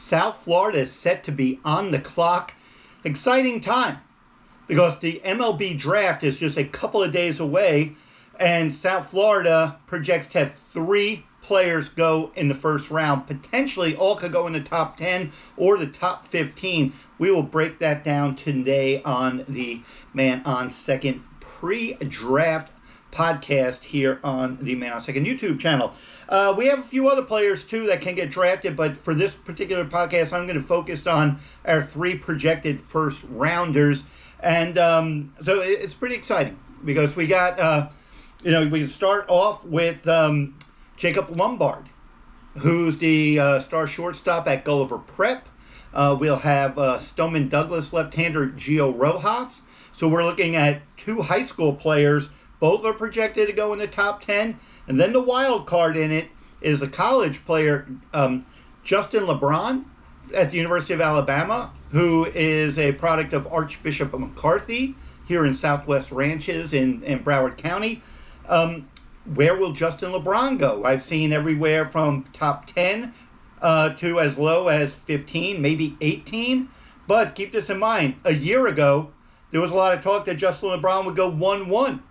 South Florida is set to be on the clock. Exciting time because the MLB Draft is just a couple of days away, and South Florida projects to have 3 players go in the first round. Potentially all could go in the top 10 or the top 15. We will break that down today on the Man on Second pre-draft podcast here on the Man on Second YouTube channel. We have a few other players too that can get drafted, but for this particular podcast, I'm going to focus on our 3 projected first rounders. And so it's pretty exciting because we got, we can start off with Jacob Lumbard, who's the star shortstop at Gulliver Prep. We'll have Stoneman Douglas left-hander Gio Rojas. So we're looking at 2 high school players. Both are projected to go in the top 10. And then the wild card in it is a college player, Justin LeBron at the University of Alabama, who is a product of Archbishop McCarthy here in Southwest Ranches in Broward County. Where will Justin LeBron go? I've seen everywhere from top 10 to as low as 15, maybe 18. But keep this in mind, a year ago, there was a lot of talk that Justin LeBron would go 1-1.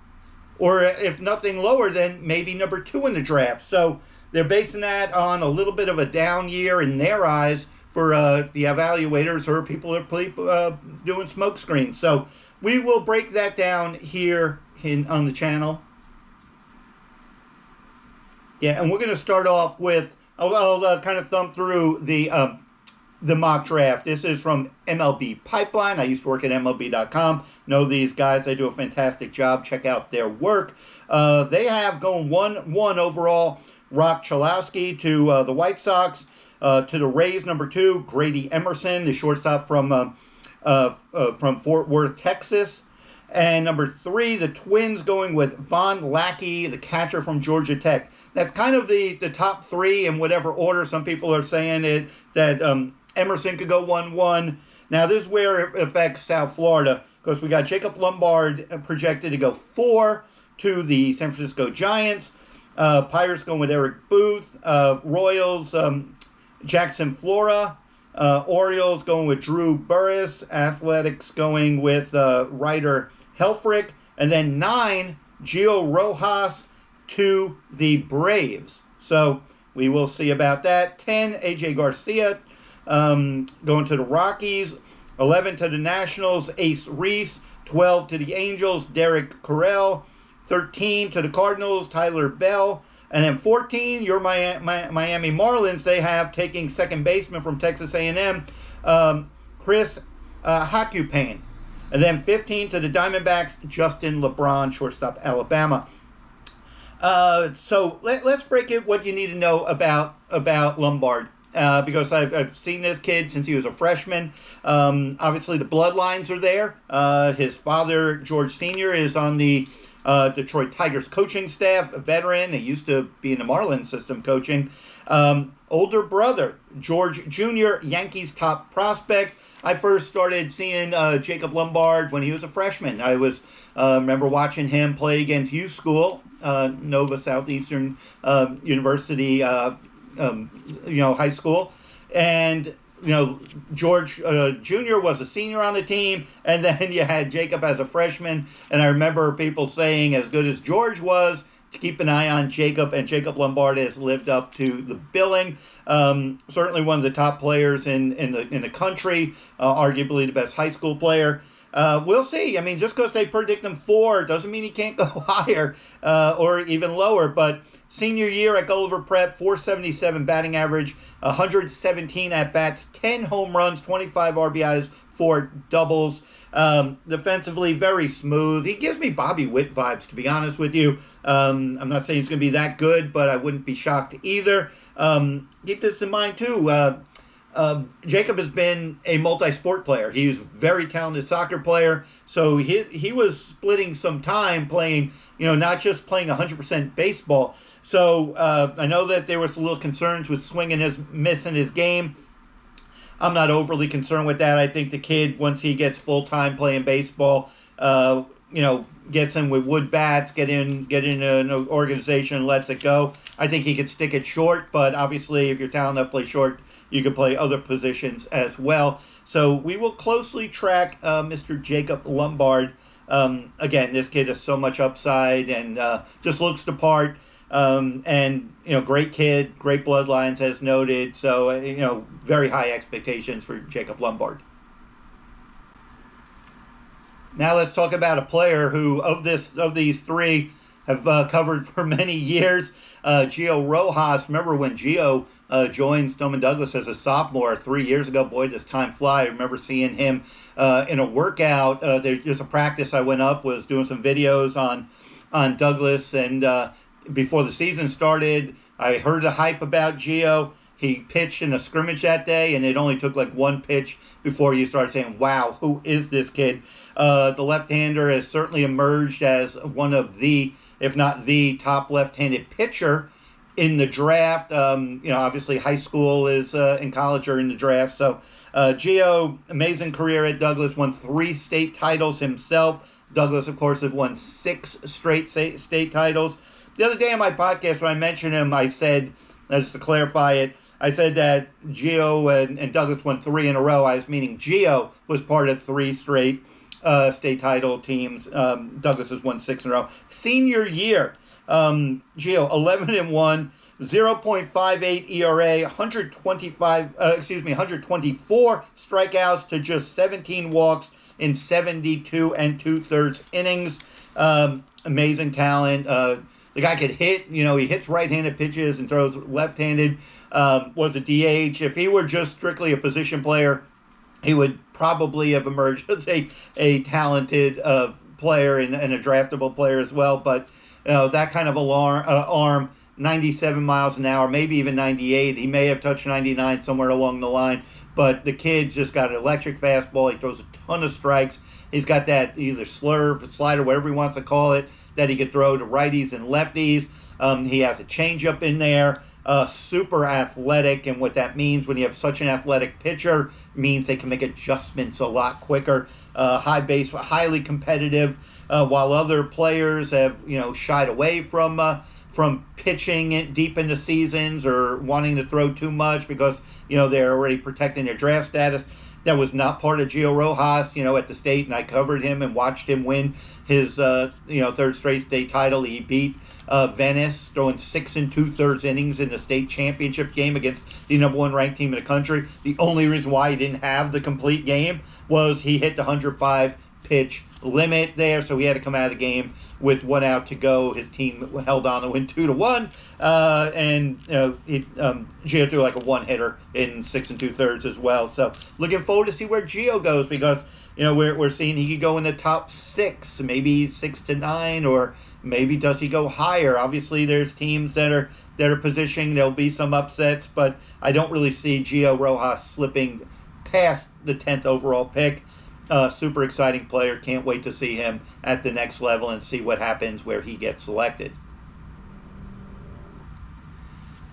Or if nothing lower than maybe number 2 in the draft. So they're basing that on a little bit of a down year in their eyes for the evaluators or people that are doing smoke screens. So we will break that down here on the channel. Yeah, and we're going to start off with, I'll kind of thumb through the mock draft. This is from MLB Pipeline. I used to work at MLB.com. Know these guys. They do a fantastic job. Check out their work. They have going 1-1 overall, Rock Chalowski to the White Sox. To the Rays, number 2, Grady Emerson, the shortstop from Fort Worth, Texas. And number 3, the Twins going with Von Lackey, the catcher from Georgia Tech. That's kind of the top 3 in whatever order. Some people are saying that Emerson could go 1-1. Now, this is where it affects South Florida because we got Jacob Lumbard projected to go 4 to the San Francisco Giants. Pirates going with Eric Booth. Royals, Jackson Flora. Orioles going with Drew Burris. Athletics going with Ryder Helfrich. And then 9, Gio Rojas to the Braves. So we will see about that. 10, AJ Garcia going to the Rockies. 11 to the Nationals, Ace Reese. 12 to the Angels, Derek Carrell. 13 to the Cardinals, Tyler Bell. And then 14, your Miami Marlins, they have taking second baseman from Texas A&M, Chris Hakupane. And then 15 to the Diamondbacks, Justin LeBron, shortstop, Alabama. So let's break it what you need to know about Lumbard. Because I've seen this kid since he was a freshman. Obviously, the bloodlines are there. His father, George Sr., is on the Detroit Tigers coaching staff, a veteran. He used to be in the Marlins system coaching. Older brother, George Jr., Yankees top prospect. I first started seeing Jacob Lumbard when he was a freshman. I was remember watching him play against U School, Nova Southeastern University, high school. And George Jr. was a senior on the team, and then you had Jacob as a freshman. And I remember people saying, as good as George was, to keep an eye on Jacob, and Jacob Lumbard has lived up to the billing. Certainly one of the top players in the country, arguably the best high school player. We'll see. I mean, just because they predict him 4 doesn't mean he can't go higher or even lower. But senior year at Gulliver Prep, 477 batting average, 117 at-bats, 10 home runs, 25 RBIs, 4 doubles. Defensively, very smooth. He gives me Bobby Witt vibes, to be honest with you. I'm not saying he's going to be that good, but I wouldn't be shocked either. Keep this in mind, too. Jacob has been a multi-sport player. He was a very talented soccer player, so he was splitting some time playing, not just playing 100% baseball. So I know that there was a little concerns with swinging and missing his game. I'm not overly concerned with that. I think the kid, once he gets full-time playing baseball, gets in with wood bats, get in an organization and lets it go. I think he could stick it short, but obviously if you're talented enough to play short, you can play other positions as well. So we will closely track Mr. Jacob Lumbard. Again, this kid has so much upside and just looks the part. And, great kid, great bloodlines as noted. So, very high expectations for Jacob Lumbard. Now let's talk about a player who, of these three, have covered for many years. Gio Rojas. Remember when Gio joined Stoneman Douglas as a sophomore 3 years ago? Boy, does time fly. I remember seeing him in a workout. There's a practice I went up, was doing some videos on Douglas, and before the season started, I heard the hype about Gio. He pitched in a scrimmage that day, and it only took like one pitch before you started saying, wow, who is this kid? The left-hander has certainly emerged as one of the, if not the top left-handed pitcher in the draft. Obviously high school is in college or in the draft. So Gio, amazing career at Douglas, won 3 state titles himself. Douglas, of course, has won 6 straight state titles. The other day on my podcast, when I mentioned him, I said, just to clarify it, I said that Gio and Douglas won 3 in a row. I was meaning Gio was part of 3 straight state title teams. Douglas has won 6 in a row. Senior year, Gio 11-1, 0.58 ERA, 124 strikeouts to just 17 walks in 72 2/3 innings. Amazing talent. The guy could hit. He hits right-handed pitches and throws left-handed. Was a DH. If he were just strictly a position player, he would probably have emerged as a talented player and a draftable player as well. But that kind of arm, 97 miles an hour, maybe even 98. He may have touched 99 somewhere along the line. But the kid's just got an electric fastball. He throws a ton of strikes. He's got that either slurve, slider, whatever he wants to call it, that he could throw to righties and lefties. He has a changeup in there. Super athletic, and what that means when you have such an athletic pitcher means they can make adjustments a lot quicker. High base, highly competitive, while other players have shied away from pitching deep into seasons or wanting to throw too much because they're already protecting their draft status. That was not part of Gio Rojas, at the state, and I covered him and watched him win his 3rd straight state title. He beat Venice, throwing 6 2/3 innings in the state championship game against the number 1 ranked team in the country. The only reason why he didn't have the complete game was he hit the 105 pitch limit there, so he had to come out of the game with 1 out to go. His team held on to win 2-1, and Gio threw like a 1-hitter in 6 2/3 as well. So looking forward to see where Gio goes, because we're seeing he could go in the top 6, maybe 6 to 9, or maybe does he go higher? Obviously, there's teams that are positioning. There'll be some upsets, but I don't really see Gio Rojas slipping past the 10th overall pick. Super exciting player. Can't wait to see him at the next level and see what happens where he gets selected.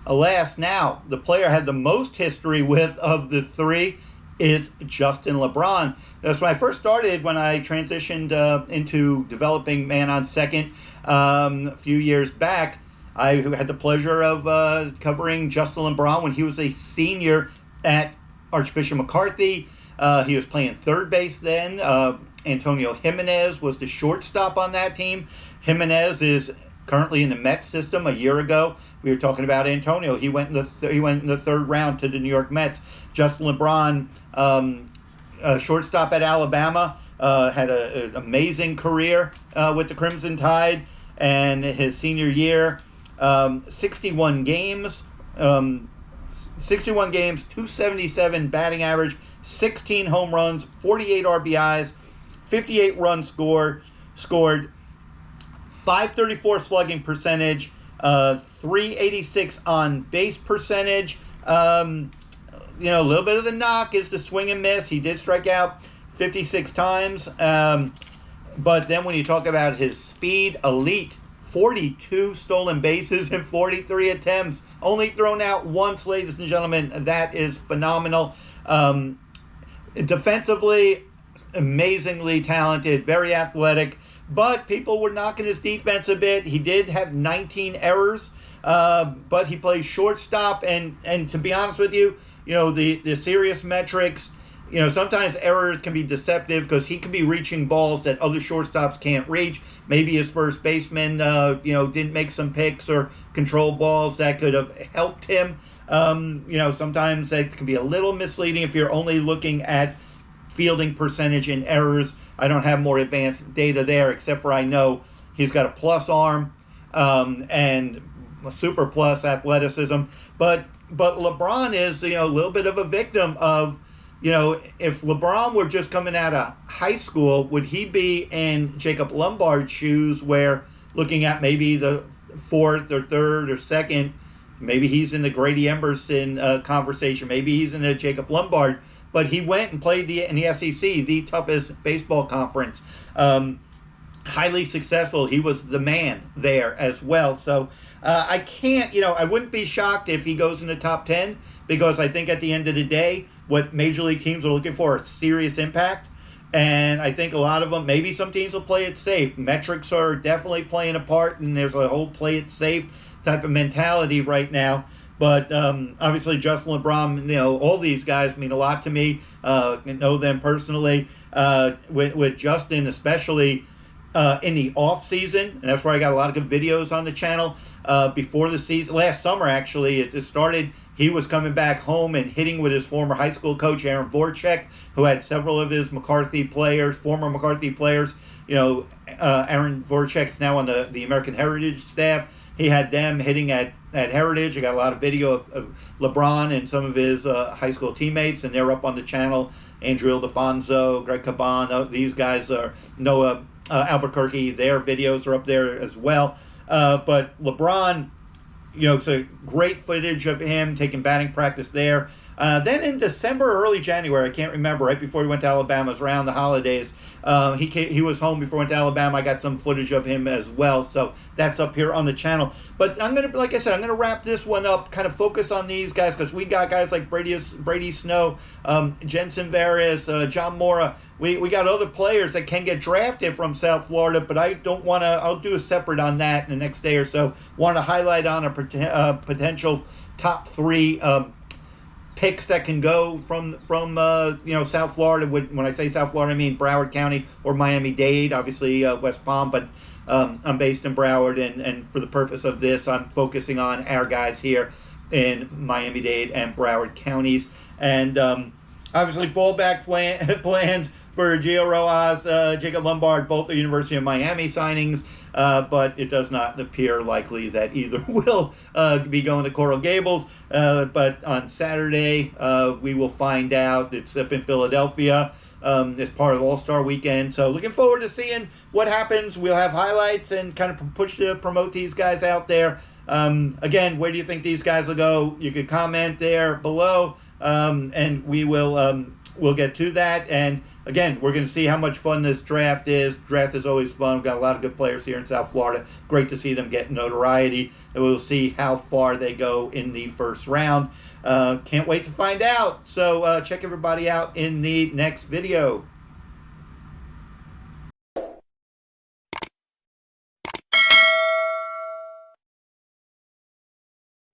Alas, now, the player I had the most history with of the 3 is Justin LeBron. That's when I first started, when I transitioned into developing Man on Second a few years back. I had the pleasure of covering Justin LeBron when he was a senior at Archbishop McCarthy. He was playing third base then. Antonio Jimenez was the shortstop on that team. Jimenez is currently in the Mets system. A year ago, we were talking about Antonio. He went in the 3rd round to the New York Mets. Justin LeBron, shortstop at Alabama, had an amazing career with the Crimson Tide. And his senior year, 61 games, 277 batting average, 16 home runs, 48 RBIs, 58 runs scored, 534 slugging percentage, 386 on base percentage. A little bit of the knock is the swing and miss. He did strike out 56 times. But then when you talk about his speed, elite, 42 stolen bases in 43 attempts, only thrown out once, ladies and gentlemen. That is phenomenal. Defensively, amazingly talented, very athletic, but people were knocking his defense a bit. He did have 19 errors, but he plays shortstop, and to be honest with you, the serious metrics, sometimes errors can be deceptive because he could be reaching balls that other shortstops can't reach. Maybe his first baseman, didn't make some picks or control balls that could have helped him. Sometimes that can be a little misleading if you're only looking at fielding percentage and errors. I don't have more advanced data there, except for I know he's got a plus arm and a super plus athleticism. But LeBron is, a little bit of a victim of, if LeBron were just coming out of high school, would he be in Jacob Lumbard's shoes where looking at maybe the fourth or third or second, maybe he's in the Grady Emerson conversation, maybe he's in the Jacob Lumbard, but he went and played in the SEC, the toughest baseball conference. Highly successful. He was the man there as well. So I can't, I wouldn't be shocked if he goes in the top 10, because I think at the end of the day, what major league teams are looking for is serious impact. And I think a lot of them, maybe some teams will play it safe. Metrics are definitely playing a part, and there's a whole play it safe type of mentality right now. But obviously, Justin, LeBron, all these guys mean a lot to me. Know them personally. With Justin, especially in the off season, and that's where I got a lot of good videos on the channel. Before the season, last summer actually, it started. He was coming back home and hitting with his former high school coach, Aaron Voracek, who had several of his former McCarthy players. Aaron Voracek is now on the American Heritage staff. He had them hitting at Heritage. I got a lot of video of LeBron and some of his high school teammates, and they're up on the channel. Andrew Ildefonso, Greg Caban, these guys are Noah Albuquerque. Their videos are up there as well. But LeBron, it's a great footage of him taking batting practice there. Then in December or early January, I can't remember, right before he went to Alabama, it was around the holidays. He was home before he went to Alabama. I got some footage of him as well, so that's up here on the channel. But like I said, I'm gonna wrap this one up, kind of focus on these guys, because we got guys like Brady Snow, Jensen Veras, John Mora. We got other players that can get drafted from South Florida, but I don't want to. I'll do a separate on that in the next day or so. Want to highlight on a potential top 3 picks that can go from South Florida. When I say South Florida, I mean Broward County or Miami-Dade, obviously West Palm, but I'm based in Broward, and for the purpose of this, I'm focusing on our guys here in Miami-Dade and Broward counties. And obviously fallback plans for Gio Rojas, Jacob Lumbard, both the University of Miami signings, but it does not appear likely that either will be going to Coral Gables. But on Saturday, we will find out. It's up in Philadelphia. It's part of All-Star Weekend. So looking forward to seeing what happens. We'll have highlights and kind of push to promote these guys out there. Again, where do you think these guys will go? You could comment there below, and we will we'll get to that. And again, we're going to see how much fun this draft is. Draft is always fun. We've got a lot of good players here in South Florida. Great to see them get notoriety. And we'll see how far they go in the first round. Can't wait to find out. So check everybody out in the next video.